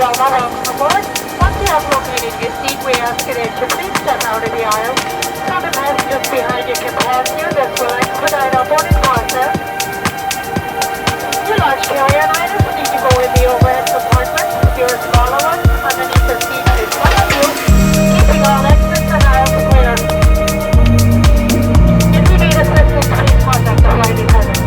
gentlemen, welcome aboard. Once you have located your seat, we ask you that you please step out of the aisle so the passengers behind you can pass you. This will expedite our boarding process. Your large carry-on items need to go in the overhead compartment. Your smaller ones underneath the seat in front of you, keeping all exits and aisles clear. If you need assistance, please contact the flight attendant.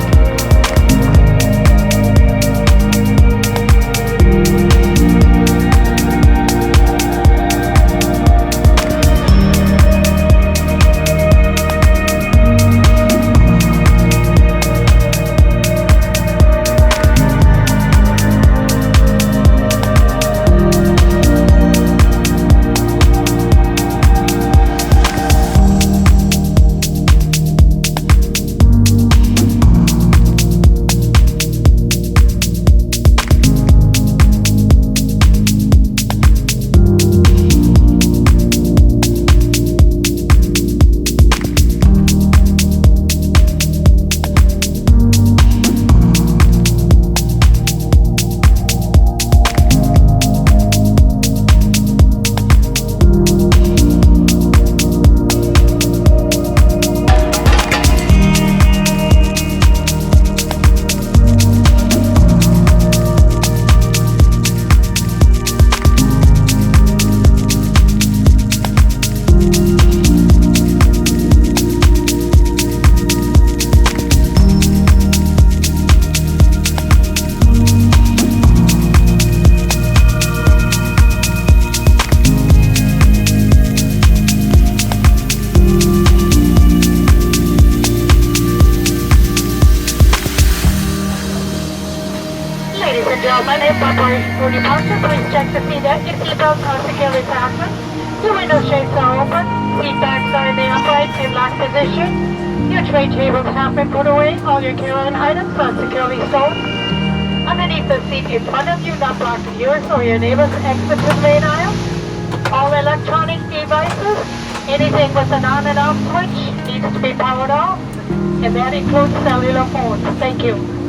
For departure, please check to see that your seatbelts are securely fastened, your window shades are open, seat backs are in the upright and locked position, your tray tables have been put away, all your carry-on items are securely stowed. Underneath the seat in front of you, not blocking yours or your neighbor's exit to the main aisle. All electronic devices, anything with an on and off switch needs to be powered off, and that includes cellular phones. Thank you.